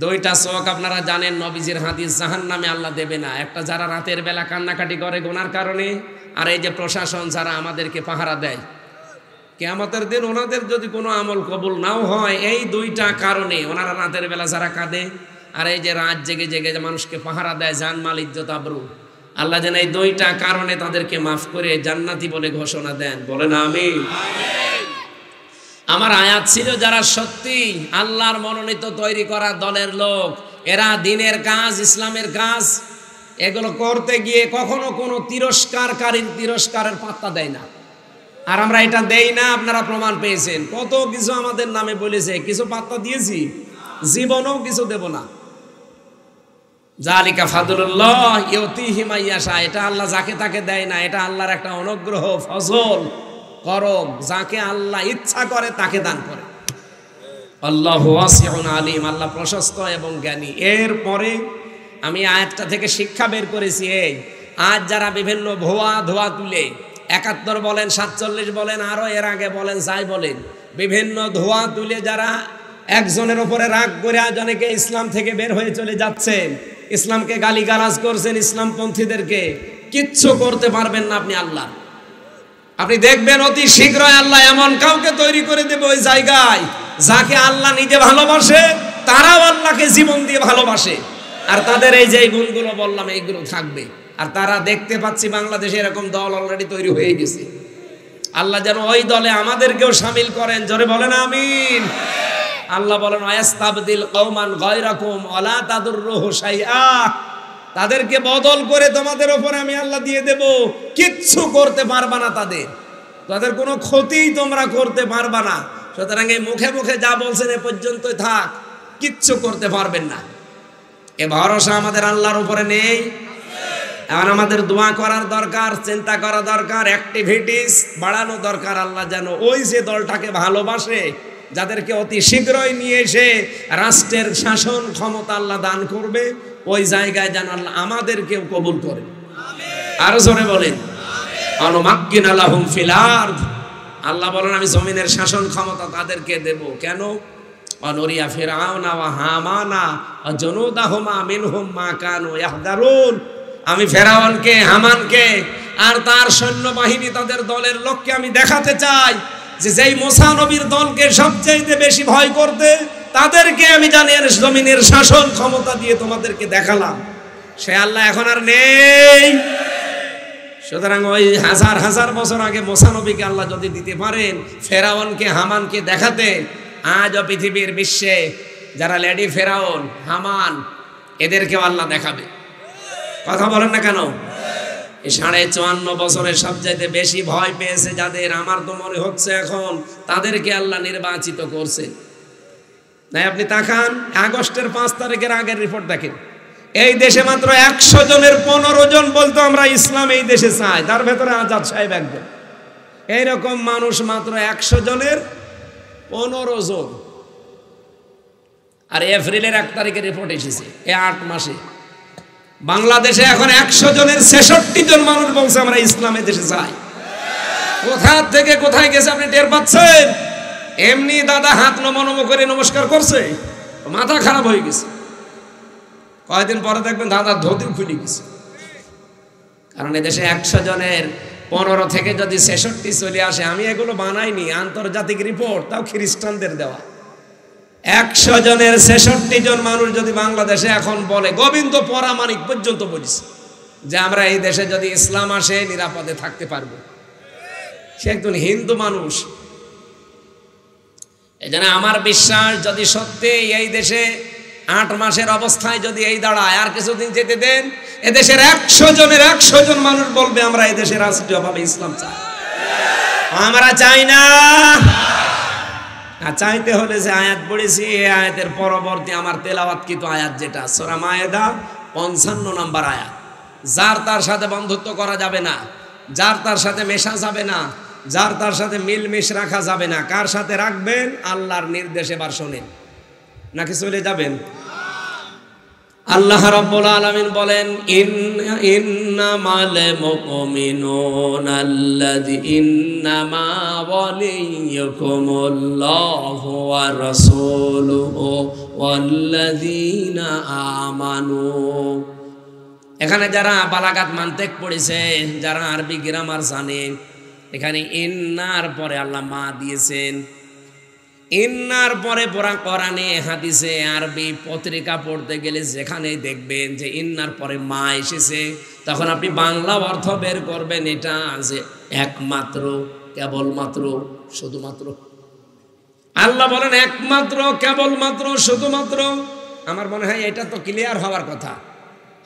দুইটা চোখ আপনারা জানেন, নবীজির হাদিস, জাহান্নামে আল্লাহ দেবে না। একটা যারা রাতের বেলা কান্নাকাটি করে গুনার কারণে, আর এই যে প্রশাসন যারা আমাদেরকে পাহারা দেয় কিয়ামতের দিন, ওনাদের যদি কোনো আমল কবুল নাও হয় এই দুইটা কারণে, ওনারা রাতের বেলা যারা কাঁদে আর এই যে রাত জেগে জেগে যে মানুষকে পাহারা দেয়, জানমাল ইজ্জত আবরু, আল্লাহ যেন এই দুইটা কারণে তাদেরকে মাফ করে জান্নাতি বলে ঘোষণা দেন। বলেন আমিন। আমার আয়াত ছিল যারা সত্যি আল্লাহর মনোনীত তৈরি করা দলের লোক, এরা দ্বীনের কাজ, ইসলামের কাজ, এগুলো করতে গিয়ে কখনো কোনো তিরস্কারের পাত্তা দেয় না। আর আমরা এটা দেই না, আপনারা প্রমাণ পেয়েছেন। কত কিছু আমাদের নামে বলেছে, কিছু পাত্তা দিয়েছি? জীবনেও কিছু দেব না। জালিকা ফাদলুল্লাহ ইউতিহি মান ইয়াশা, এটা আল্লাহ যাকে তাকে দেয় না, এটা আল্লাহর একটা অনুগ্রহ, ফজল, করম, যাকে আল্লাহ ইচ্ছা করে তাকে দান করে। আল্লাহু ওয়াসিউন আলিম, আল্লাহ প্রশস্ত এবং জ্ঞানী। এরপরে আমি আয়াতটা থেকে শিক্ষা বের করেছি, এই আজ যারা বিভিন্ন ভুয়া ধোয়া তুলে ৭১ বলেন, ৪৭ বলেন, আরো এর আগে বলেন, যাই বলেন, বিভিন্ন ধোয়া তুলে যারা একজনের উপরে রাগ করে জনকে ইসলাম থেকে বের হয়ে চলে যাচ্ছেন, ইসলামকে গালিগালাজ করছেন, ইসলামপন্থীদেরকে, কিচ্ছু করতে পারবেন না আপনি। আল্লাহ, আপনি দেখবেন অতি শীঘ্রই আল্লাহ এমন কাউকে তৈরি করে দেবে ওই জায়গায়, যাকে আল্লাহ নিজে ভালোবাসে, তারাও আল্লাহকে জীবন দিয়ে ভালোবাসে, আর তাদের এই যে গুণগুলো বললাম এইগুলো থাকবে। আর তারা দেখতে পাচ্ছি বাংলাদেশে এরকম দল অলরেডি তৈরি হয়ে গেছে। আল্লাহ যেন ওই দলে আমাদেরকেও শামিল করেন। জোরে বলেন আমিন। আল্লাহ বলেন ওয়াস্তাবদিল কওমান গায়রাকুম ওয়ালা তাদুররুহু শাইআ, তাদেরকে বদল করে তোমাদের উপরে আমি আল্লাহ দিয়ে দেব, কিচ্ছু করতে পারবা না, তাদের কোনো ক্ষতিই তোমরা করতে পারবা না। সুতরাং এই মুখে মুখে যা বলছেন এ পর্যন্তই থাক, কিচ্ছু করতে পারবেন না। এ ভরসা আমাদের আল্লাহর উপরে নেই। এখন আমাদের দোয়া করার দরকার, চিন্তা করা দরকার, অ্যাক্টিভিটিস বাড়ানো দরকার। আল্লাহ যেন ওই যে দলটাকে ভালোবাসে, যাদেরকে অতি শীঘ্রই নিয়ে এসে রাষ্ট্রের শাসন ক্ষমতা আল্লাহ দান করবে, ওই জায়গায় যেন আল্লাহ আমাদেরকেও কবুল করে। আরো জোরে বলেন অনুমাক্কিনা লাহুম ফিল আরদ, আল্লাহ বলেন আমি জমিনের শাসন ক্ষমতা তাদেরকে দেব। কেন? অনুরিয়া ফিরআউনা ওয়া হামানা ওয়া জুনুদাহুমা মিনহুম মা কানু ইয়াহদারুন, আমি ফেরাউনকে, হামানকে আর তার সৈন্যবাহিনী, তাদের দলের লোককে আমি দেখাতে চাই যে যেই মুসা নবীর দলকে সবচেয়ে বেশি ভয় করতে, তাদেরকে আমি জানি জমিনের শাসন ক্ষমতা দিয়ে তোমাদেরকে দেখালাম। সে আল্লাহ এখন আর নেই। সুতরাং ওই হাজার হাজার বছর আগে মুসা নবীকে আল্লাহ যদি দিতে পারেন ফেরাউনকে, হামানকে দেখাতে, আজও পৃথিবীর বিশ্বে যারা লেডি ফেরাউন, হামান, এদেরকেও আল্লাহ দেখাবে। কথা বলেন না কেন? এই 54.5 বছরের সবচাইতে বেশি ভয় পেয়েছে যাদের, আমার তো মনে হচ্ছে এখন তাদেরকে আল্লাহ নির্বাচিত করছে। নাই আপনি তাকান, আগস্টের 5 তারিখের আগের রিপোর্ট দেখেন, এই দেশে মাত্র 100 জনের 15 জন বলতো আমরা ইসলাম এই দেশে চাই, তার ভেতরে আজাদ সাহেব একজন। এইরকম মানুষ মাত্র 100 জনের 15 জন। আর এপ্রিলের 1 তারিখের রিপোর্ট এসেছে, এই 8 মাসে বাংলাদেশে এখন 100 জনের 66 জন মানুষ বলছে আমরা ইসলাম এই দেশে চাই। কোথা থেকে কোথায় গেছে আপনি টের পাচ্ছেন? এমনি দাদা হাত নমো করে নমস্কার করছে, মাথা খারাপ হয়ে গেছে। কয়েকদিন পরে দেখবেন দাদা ধুতিও খুলে গেছে। কারণ এদেশে 100 জনের 15 থেকে যদি 66 চলে আসে, আমি এগুলো বানাইনি, আন্তর্জাতিক রিপোর্ট, তাও খ্রিস্টানদের দেওয়া। 100 জনের 66 জন মানুষ যদি বাংলাদেশে এখন বলে, গোবিন্দ পরামানিক পর্যন্ত বলিস যে আমরা এই দেশে যদি ইসলাম আসে নিরাপদে থাকতে পারবো, সে একজন হিন্দু মানুষ। এই জন্য আমার বিশ্বাস যদি সত্যি এই দেশে 8 মাসের অবস্থায় যদি এই দাঁড়ায়, আর কিছুদিন যেতে দেন, এদেশের 100 জনের 100 জন মানুষ বলবে আমরা এই দেশে রাষ্ট্রীয়ভাবে ইসলাম চাই। আমরা চাই না। আর চাইতে হলে যে আয়াত পড়েছি, এই আয়াতের পরবর্তী আমার তেলাওয়াতকৃত আয়াত যেটা সূরা মায়েদা 55 নম্বর আয়াত, যার তার সাথে বন্ধুত্ব করা যাবে না, যার তার সাথে মেশা যাবে না, যার তার সাথে মিলমিশ রাখা যাবে না। কার সাথে রাখবেন? আল্লাহর নির্দেশ। এবার শোনেন, নাকি চলে যাবেন? আল্লাহ রাব্বুল আলামিন বলেন ইন্নামাল মুমিনুনা ইন্নামা ওয়ালিয়ুকুমুল্লাহু ওয়া রাসূলুহু ওয়াল্লাযীনা আমানু। এখানে যারা বালাগাত মানতেক পড়েছে, যারা আরবি গ্রামার জানে, এখানে ইন্নার পরে আল্লাহ মা দিয়েছেন। ইন্নার পরে পড়া কোরআনে হাদিসে আরবি পত্রিকা পড়তে গেলে যেখানে দেখবেন যে ইন্নার পরে মা এসেছে, তখন আপনি বাংলা অর্থ বের করবেন এটা যে একমাত্র, কেবলমাত্র, শুধুমাত্র। আল্লাহ বলেন একমাত্র, কেবলমাত্র, শুধুমাত্র। আমার মনে হয় এটা তো ক্লিয়ার হওয়ার কথা।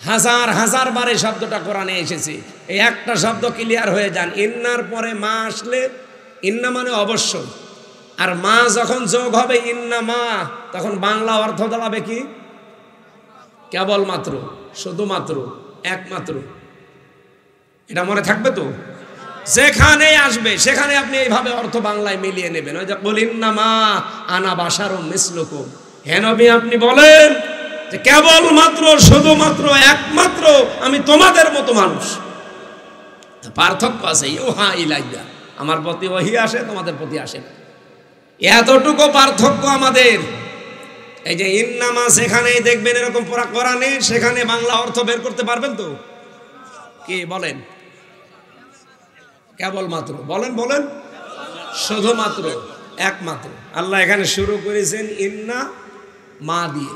হাজার হাজার বারে শব্দটা কোরআনে এসেছে, এই একটা শব্দ ক্লিয়ার হয়ে যান। ইন্নার পরে মা আসলে, ইন্না মানে অবশ্যই, আর মা যখন যোগ হবে ইন্না মা, তখন বাংলা অর্থ দাঁড়াবে কি? কেবলমাত্র, শুধুমাত্র, একমাত্র। এটা মনে থাকবে তো? যেখানে আসবে সেখানে আপনি এইভাবে অর্থ বাংলায় মিলিয়ে নেবেন। ওই যে কুল ইন্নামা আনা বাশারুম মিসলুকুম, হে নবী আপনি বলেন যে কেবলমাত্র, শুধুমাত্র, একমাত্র আমি তোমাদের মতো মানুষ। পার্থক্য আছে, ইউহা ইলাইয়া, আমার প্রতি ওহী আসে, তোমাদের প্রতি আসে না, এতটুকু পার্থক্য আমাদের। এই যে ইন্নামা সেখানেই দেখবেন এরকম পড়া কোরআনে, সেখানে বাংলা অর্থ বের করতে পারবেন তো? কি বলেন? কেবলমাত্র বলেন, বলেন, শুধুমাত্র, একমাত্র। আল্লাহ এখানে শুরু করেছেন ইন্না মা দিয়ে।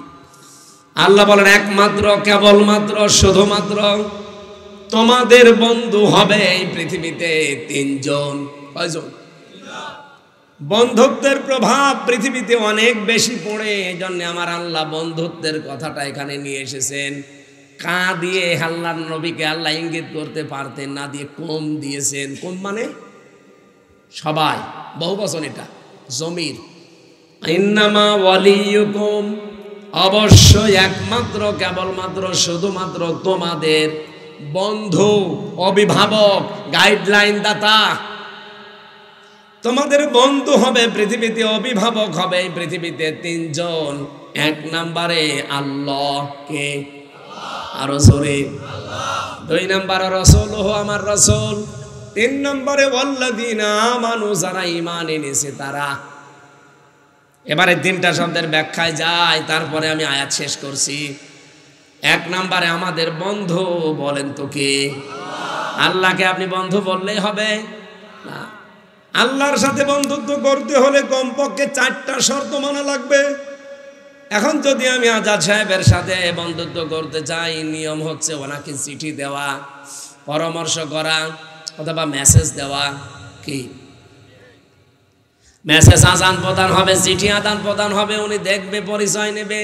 আল্লাহ বলেন একমাত্র, কেবলমাত্র, শুধুমাত্র তোমাদের বন্ধু হবে এই পৃথিবীতে তিনজন। কয়জন? বন্ধুত্বের প্রভাব পৃথিবীতে অনেক বেশি পড়ে, এই জন্য আমার আল্লাহ বন্ধুত্বের কথাটা এখানে নিয়ে এসেছেন। কা দিয়ে আল্লাহর নবীকে আল্লাহ ইঙ্গিত করতে পারতেন, না দিয়ে কম দিয়েছেন। কম মানে সবাই, বহুবচন, এটা জমির। ইন্নামা ওয়ালিয়ুকুম, অবশ্যই, একমাত্র, কেবলমাত্র, শুধুমাত্র তোমাদের বন্ধু, অভিভাবক, গাইডলাইন দাতা। তোমাদের বন্ধু হবে পৃথিবীতে, অভিভাবক হবে পৃথিবীতে তিনজন। এক নম্বরে আল্লাহ, কে? আরো জোরে। দুই নম্বরে রাসূল, আমার রাসূল। তিন নম্বরে ওয়াল্লাযীনা আমানু, যারা ঈমান এনেছে তারা। এবারে তিনটা শব্দের ব্যাখ্যায় যায়, তারপরে আমি আয়াত শেষ করছি। এক নম্বরে আমাদের বন্ধু, বলেন তো কে? আল্লাহকে আপনি বন্ধু বললেই হবে না। আল্লাহর সাথে বন্ধুত্ব করতে হলে কমপক্ষে 4টা শর্ত মানা লাগবে। এখন যদি আমি আজাদ সাহেবের সাথে বন্ধুত্ব করতে চাই, নিয়ম হচ্ছে ওনাকে চিঠি দেওয়া, পরামর্শ করা, অথবা মেসেজ দেওয়া। কি মেসেজ আদান প্রদান হবে, চিঠি আদান প্রদান হবে, উনি দেখবে, পরিচয় নেবে,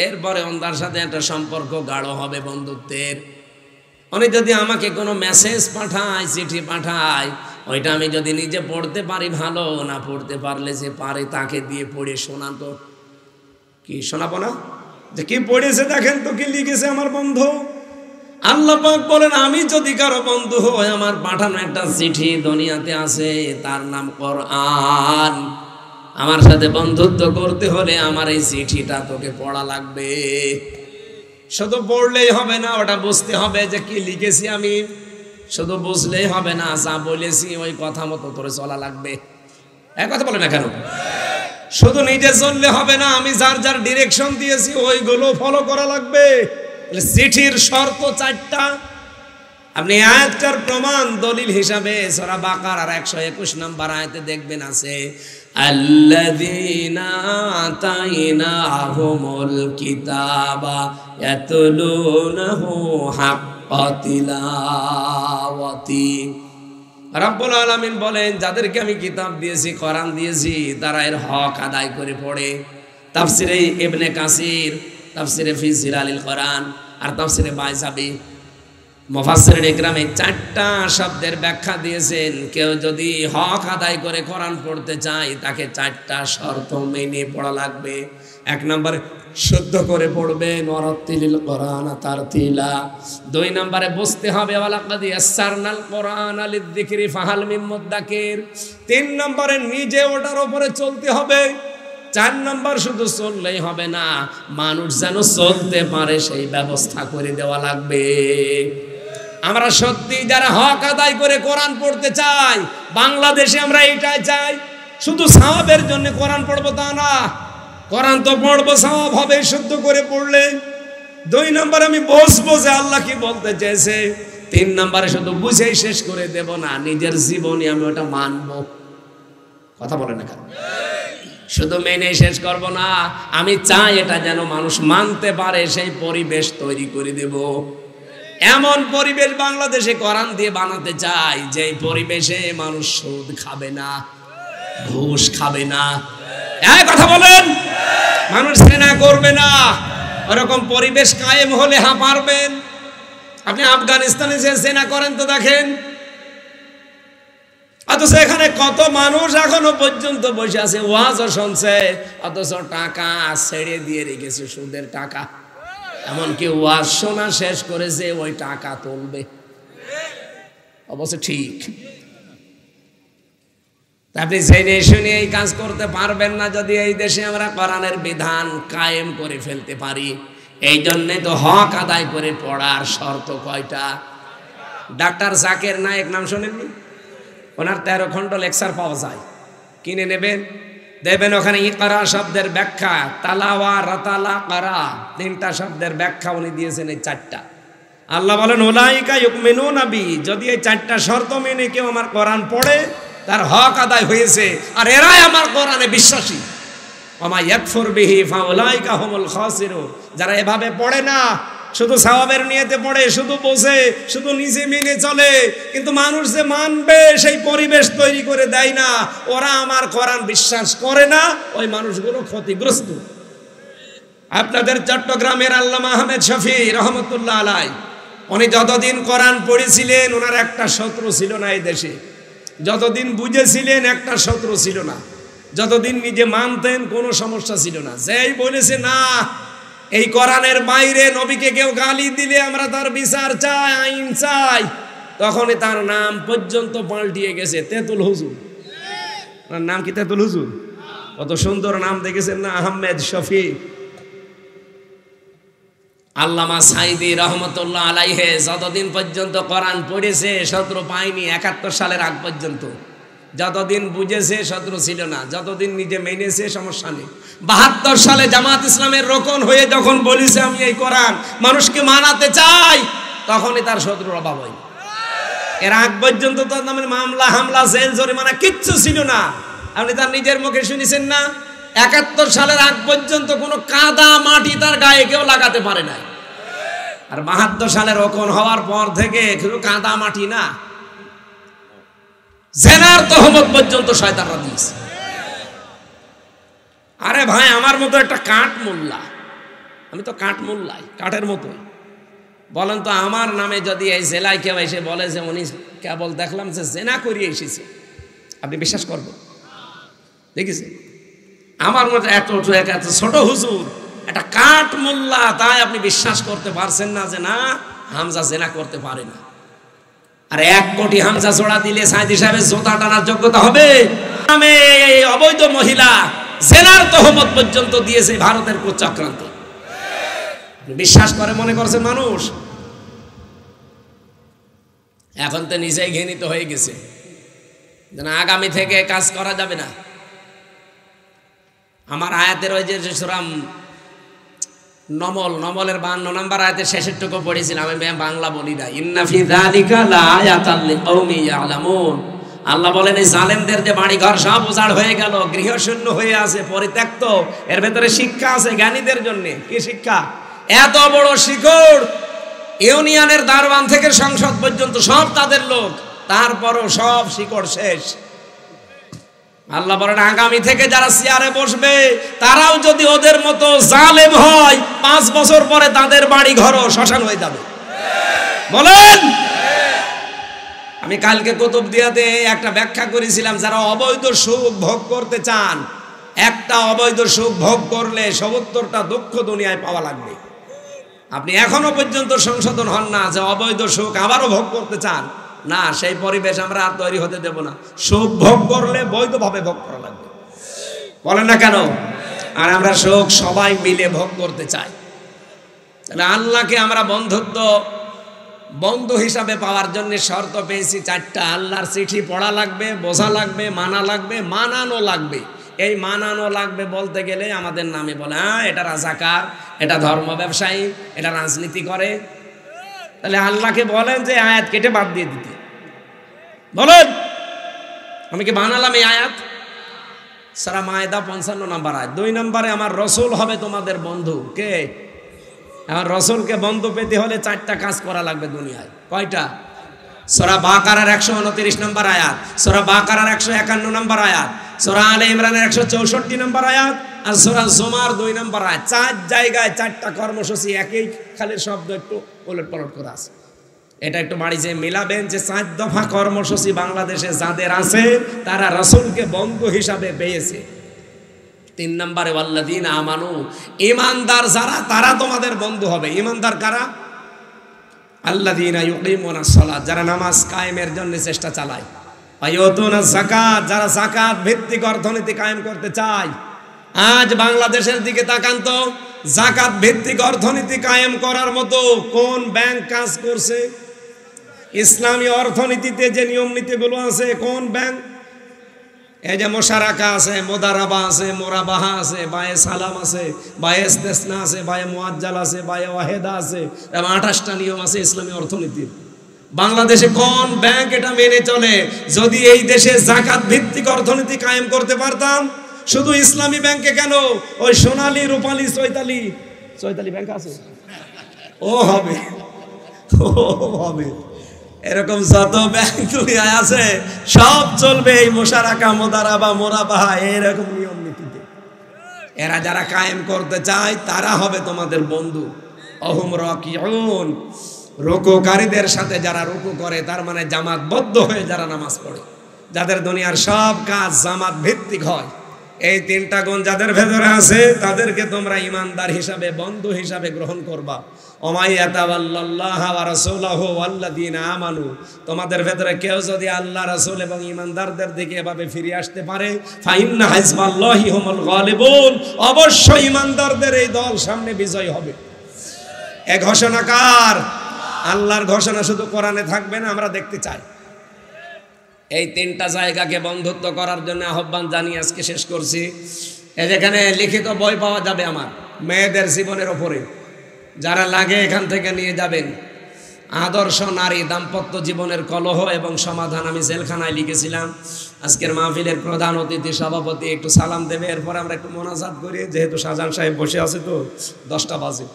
এরপরে ওনার সাথে একটা সম্পর্ক গাঢ় হবে বন্ধুত্বের। উনি যদি আমাকে কোনো মেসেজ পাঠায়, চিঠি পাঠায়, ওইটা আমি যদি নিজে পড়তে পারি ভালো, না পড়তে পারলে যে পারে তাকে দিয়ে পড়ে শোনাতো। কি শোনাবো না? যে কি পড়েছে দেখেন তো, কি লিখেছে আমার বন্ধু। আল্লাহ পাক বলেন আমি যদি কারো বন্ধু হই, আমার পাঠানো একটা চিঠি দুনিয়াতে আছে, তার নাম কোরআন। আমার সাথে বন্ধুত্ব করতে হলে আমার এই চিঠিটা তোকে পড়া লাগবে। শুধু পড়লেই হবে না, ওটা বুঝতে হবে যে কি লিখেছি আমি। শুধু বুঝলেই হবে না, যা বলেছি ওই কথা মতো তোরে চলা লাগবে। এক কথা বলে না কেন? শুধু নিজে চললে হবে না, আমি যার যার ডিরেকশন দিয়েছি ওইগুলো ফলো করা লাগবে। চিঠির শর্ত 4টা। আপনি আয়াতটার প্রমাণ দলিল হিসাবে সূরা বাকারার 121 নম্বর আয়াতে দেখবেন আছে, আল্লাযীনা আতাইনাহুমুল কিতাবা ইয়াতলুনাহু হাক্কা তিলাওয়াতি। রব্বুল আলামিন বলেন যাদেরকে আমি কিতাব দিয়েছি, কোরআন দিয়েছি, তারা এর হক আদায় করে পড়ে। তাফসিরে ইবনে কাসির, তাফসিরে ফি জিলালিল কোরআন, আর তাফসিরে বাইজাবি, মুফাসসিরিন ইকরামে 4টা শব্দের ব্যাখ্যা দিয়েছেন। কেউ যদি হক আদায় করে কোরআন পড়তে চায়, তাকে 4টা শর্ত মেনে পড়া লাগবে। 1 নম্বরে শুদ্ধ করে পড়বেন, ওয়ারাত্তিলিল কোরআন তারতিলা। 2 নম্বরে বুঝতে হবে, ওয়ালাকাদ ইয়াসসারনাল কোরআনা লিযযিকরি ফাহাল মিন মুদ্দাকির। 3 নম্বরে নিজে ওটার উপরে চলতে হবে। 4 নম্বর শুধু চললেই হবে না, মানুষ যেন চলতে পারে সেই ব্যবস্থা করে দেওয়া লাগবে। আমরা সত্যি যারা হক আদায় করে কোরআন পড়তে চাই, বাংলাদেশে আমরা এইটাই চাই। শুধু সওয়াবের জন্য কোরআন পড়বো তা না, কোরআন তো পড়বো, সওয়াব হবে শুদ্ধ করে পড়লে। 2 নম্বর আমি বসবো যে আল্লাহ কি বলতে চেয়েছে। 3 নম্বরে শুধু বুঝেই শেষ করে দেব না, নিজের জীবনে আমি ওটা মানবো। কথা বলে না কেন? শুধু মেনে শেষ করব না, আমি চাই এটা যেন মানুষ মানতে পারে, সেই পরিবেশ তৈরি করে দেব। এমন পরিবেশ বাংলাদেশে কোরআন দিয়ে বানাতে চাই যে পরিবেশে মানুষ সুদ খাবে না, ঘুষ খাবে না। এই কথা বলেন, মানুষ জেনা করবে না। ওরকম পরিবেশ কায়েম হলে পারবেন। আপনি আফগানিস্তানে যে জেনা করেন তো দেখেন, অথচ এখানে কত মানুষ এখনো পর্যন্ত বসে আছে, ওয়াজও শুনছে, অথচ টাকা ছেড়ে দিয়ে রেখেছে, সুদের টাকা। এমনকি ওয়াজ শোনা শেষ করেছে, ওই টাকা তুলবে। অবশ্য ঠিক, আপনি জেনে শুনে এই কাজ করতে পারবেন না যদি এই দেশে আমরা কোরআনের বিধান কায়েম করে ফেলতে পারি। এই জন্যে তো হক আদায় করে পড়ার শর্ত কয়টা? ডাক্তার জাকির নায়েক নাম শোনেননি? ওনার 13 খণ্ড লেকচার পাওয়া যায়, কিনে নেবেন, দেবেন। ওখানে ইকরা শব্দের ব্যাখ্যা, তালাওয়া, রাতালা, কারা, 3টা শব্দের ব্যাখ্যা উনি দিয়েছেন, এই 4টা। আল্লাহ বলেন উলাইকা ইউমিনুনা বি, যদি এই 4টা শর্ত মেনে কেউ আমার কোরআন পড়ে তার হক আদায় হয়েছে, আর এরাই আমার কোরআনে বিশ্বাসী। ওমা ইয়াকফুর বিহি ফাউলাইকা হুমুল খাসিরুন, যারা এভাবে পড়ে না, শুধু সওয়াবের নিয়তে পড়ে, শুধু বোঝে, শুধু নিজে মেনে চলে, কিন্তু মানুষ যে মানবে সেই পরিবেশ তৈরি করে দেয় না, ওরা আমার কোরআন বিশ্বাস করে না, ওই মানুষগুলো ক্ষতিগ্রস্ত। আপনাদের চট্টগ্রামের আল্লামা আহমেদ শফি রহমতুল্লাহ আলাই, উনি যতদিন কোরআন পড়েছিলেন ওনার একটা শত্রু ছিল না এই দেশে। যতদিন বুঝেছিলেন একটা শত্রু ছিল না, যতদিন নিজে মানতেন কোনো সমস্যা ছিল না। যেই বলেছে না এই কোরআনের বাইরে নবীকে কেউ গালি দিলে আমরা তার বিচার চাই, আইন চাই, তখনই তার নাম পর্যন্ত পাল্টিয়ে গেছে তেতুল হুজুর। তার নাম কি তেতুল হুজুর? কত সুন্দর নাম দেখেছেন না, আহমেদ শফি। আল্লামা সাইদি রহমতুল্লাহ আলাইহে যতদিন পর্যন্ত কোরআন পড়েছে শত্রু পায়নি, 71 সালের আগ পর্যন্ত। যতদিন বুঝেছে শত্রু ছিল না, যতদিন নিজে মেনেছে সমস্যা নেই। 72 সালে জামাত ইসলামের রোকন হয়ে যখন বলেছে আমি এই কোরআন মানুষকে মানাতে চাই, তখনই তার শত্রুর অভাব হয়। এর আগ পর্যন্ত তার নামে মামলা, হামলা, জেল, জরিমানা কিচ্ছু ছিল না। আপনি তার নিজের মুখে শুনেছেন না, 71 সালের আগ পর্যন্ত কোনো কাদা মাটি তার গায়ে কেউ লাগাতে পারে নাই। আর 72 সালের রোকন হওয়ার পর থেকে শুধু কাদা মাটি না, জেনার তহমত পর্যন্ত শয়তানরা দিয়েছে। আরে ভাই, আমার মতো একটা কাঠ মোল্লা, আমি তো কাঠ মোল্লাই, কাঠের মতোই। বলেন তো আমার নামে যদি এই জেলায় কেউ এসে বলে যে উনি কেবল দেখলাম যে জেনা করিয়ে এসেছে, আপনি বিশ্বাস করবেন? দেখেছি আমার মতো এত ছোট হুজুর, একটা কাঠ মোল্লা, তাই আপনি বিশ্বাস করতে পারছেন না যে না হামজা জেনা করতে পারে না। আর 1 কোটি হামজা জোড়া দিলে সাইদি সাহেবের জোতা টানার যোগ্যতা হবে? আমি অবৈধ মহিলা জেনার তহমত পর্যন্ত দিয়েছে ভারতের চক্রান্ত। বিশ্বাস করে মনে করছে মানুষ? এখন তো নিজেই ঘৃণিত হয়ে গেছে, আগামী থেকে কাজ করা যাবে না। আমার আয়াতের ওই যে সুরাম নমলের 52 নম্বর আয়াতের শেষের টুকু পড়েছিলাম, আমি বাংলা বলি না। ইন্না ফি যালিকা লাআয়াতাল লিকাউমি ইয়ালামুন। আল্লাহ বলেন এই জালেমদের যে বাড়ি ঘর সব উজাড় হয়ে গেল, গৃহশূন্য হয়ে আছে, পরিত্যক্ত, এর ভেতরে শিক্ষা আছে জ্ঞানীদের জন্য। কি শিক্ষা? এত বড় শিকড়, ইউনিয়নের দারওয়ান থেকে সংসদ পর্যন্ত সব তাদের লোক, তারপরও সব শিকড় শেষ। আল্লাহ বলেন আগামী থেকে যারা চেয়ারে বসবে তারাও যদি ওদের মতো জালেম হয়, 5 বছর পরে তাদের বাড়ি ঘরও শ্মশান হয়ে যাবে। বলেন, আমি কালকে কুতুবদিয়াতে একটা ব্যাখ্যা করেছিলাম, যারা অবৈধ সুখ ভোগ করতে চান, একটা অবৈধ সুখ ভোগ করলে 70টা দুঃখ দুনিয়ায় পাওয়া লাগবে। আপনি এখনো পর্যন্ত সংশোধন হন না যে অবৈধ সুখ আবারও ভোগ করতে চান, না, সেই পরিবেশ আমরা আর তৈরি হতে দেব না। সুখ ভোগ করলে বৈধভাবে ভোগ করা লাগবে। বলেন না কেন? আর আমরা সুখ সবাই মিলে ভোগ করতে চাই। তাহলে আল্লাহকে আমরা বন্ধু হিসাবে পাওয়ার জন্য শর্ত পেয়েছি চারটা। আল্লাহর চিঠি পড়া লাগবে, বোঝা লাগবে, মানা লাগবে, মানানো লাগবে। এই মানানো লাগবে বলতে গেলে আমাদের নামে বলে এটা রাজাকার, এটা ধর্ম ব্যবসায়ী, এটা রাজনীতি করে। তাহলে আল্লাহকে বলেন যে আয়াত কেটে বাদ দিয়ে দিতে বলেন। আমি কি বানালাম এই আয়াত? সূরা মায়েদা 55 নম্বর আয়াত। 2 নম্বরে আমার রসুল হবে তোমাদের বন্ধু। কে? আমার রসুলকে বন্ধু পেতে হলে 4টা কাজ করা লাগবে দুনিয়ায়। কয়টা? সূরা বাকারার 129 নম্বর আয়াত, সূরা বাকারার 151 নম্বর আয়াত, সূরা আলে ইমরানের 164 নম্বর আয়াত, আর সূরা জুমার 2 নম্বর আয়াত। 4 জায়গায় 4টা কর্মসূচি, একই খালি শব্দ একটু ওলট পালট করা আছে। এটা একটু বাড়ি যে মিলাবেন যে 4 দফা কর্মসূচি বাংলাদেশে যাদের আছে তারা রাসূলকে বন্ধু হিসাবে পেয়েছে। 3 নম্বরে ওয়াল্লাযীনা আমানু, ঈমানদার যারা তারা তোমাদের বন্ধু হবে। ঈমানদার কারা? আল্লাযীনা ইউকিমুনাস সালাত, যারা নামাজ কায়েমের জন্য চেষ্টা চালায়। ওয়া ইউতুনাজ যাকাত, যারা যাকাত ভিত্তিক অর্থনীতি কায়েম করতে চায়। আজ বাংলাদেশের দিকে তাকান তো, যাকাত ভিত্তিক অর্থনীতি কায়েম করার মতো কোন ব্যাংক কাজ করছে? ইসলামী অর্থনীতিতে যে নিয়ম নীতিগুলো আছে কোন ব্যাংক? এই যে মোশারাকা আছে, মোদারাবা আছে, মোরাবাহা আছে, বায়ে সালাম আছে, বায়ে ইস্তেসনা আছে, বায়ে মুআজ্জাল আছে, বায়ে ওয়াহেদা আছে, 28টা নিয়ম আছে ইসলামী অর্থনীতির। বাংলাদেশে কোন ব্যাংক এটা মেনে চলে? যদি এই দেশে যাকাত ভিত্তিক অর্থনীতি কায়েম করতে পারতাম, শুধু ইসলামী ব্যাংকে কেন, ওই সোনালী, রূপালী, চৈতালি ব্যাংক আছে, ও হবে এরকম যত ব্যাংক দুনিয়ায় আছে সব চলবে এই মোশারাকা, মোদারাবা, মোরাবাহা এরকম নিয়ম নীতিতে। এরা যারা কায়েম করতে চায় তারা হবে তোমাদের বন্ধু। অহুম রাকিউন, রুকুকারীদের সাথে যারা রুকু করে, তার মানে জামাতবদ্ধ হয়ে যারা নামাজ পড়ে, যাদের দুনিয়ার সব কাজ জামাত ভিত্তিক হয়। এই 3টা গুণ যাদের ভেতরে আছে তাদেরকে তোমরা ঈমানদার হিসাবে, বন্ধু হিসাবে গ্রহণ করবা। ওমাইয়াতাওয়াল্লাল্লাহা ওয়া রাসূলাহু ওয়াল্লাযীনা আমানু, তোমাদের ভেতরে কেউ যদি আল্লাহ, রাসূল এবং ঈমানদারদের দিকে এভাবে ফিরে আসতে পারে, ফাইন্না হিজবাল্লাহি হুমুল গালিবুন, অবশ্যই ঈমানদারদের এই দল সামনে বিজয় হবে। এ ঘোষণা কার? আল্লাহর ঘোষণা। শুধু কোরআনে থাকবে না, আমরা দেখতে চাই। এই 3টা জায়গাকে বন্ধুত্ব করার জন্য আহ্বান জানিয়ে আজকে শেষ করছি। এই যেখানে লিখিত বই পাওয়া যাবে আমার মেয়েদের জীবনের ওপরে, যারা লাগে এখান থেকে নিয়ে যাবেন। আদর্শ নারী দাম্পত্য জীবনের কলহ এবং সমাধান, আমি জেলখানায় লিখেছিলাম। আজকের মাহফিলের প্রধান অতিথি সভাপতি একটু সালাম দেবে, এরপর আমরা একটু মোনাজাত করি। যেহেতু শাহজাহান সাহেব বসে আছে তো 10টা বাজে,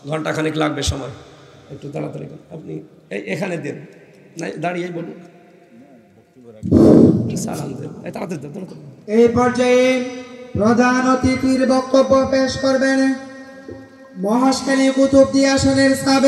ঘন্টাখানিক লাগবে সময়, একটু তাড়াতাড়ি আপনি এখানে দেন, দাঁড়িয়ে বলুন, সালাম দেন তাড়াতাড়ি। এই পর্যায়ে প্রধান অতিথির বক্তব্য পেশ করবেন মহাশখালী কুতুবদিয়া আসনের সাবেক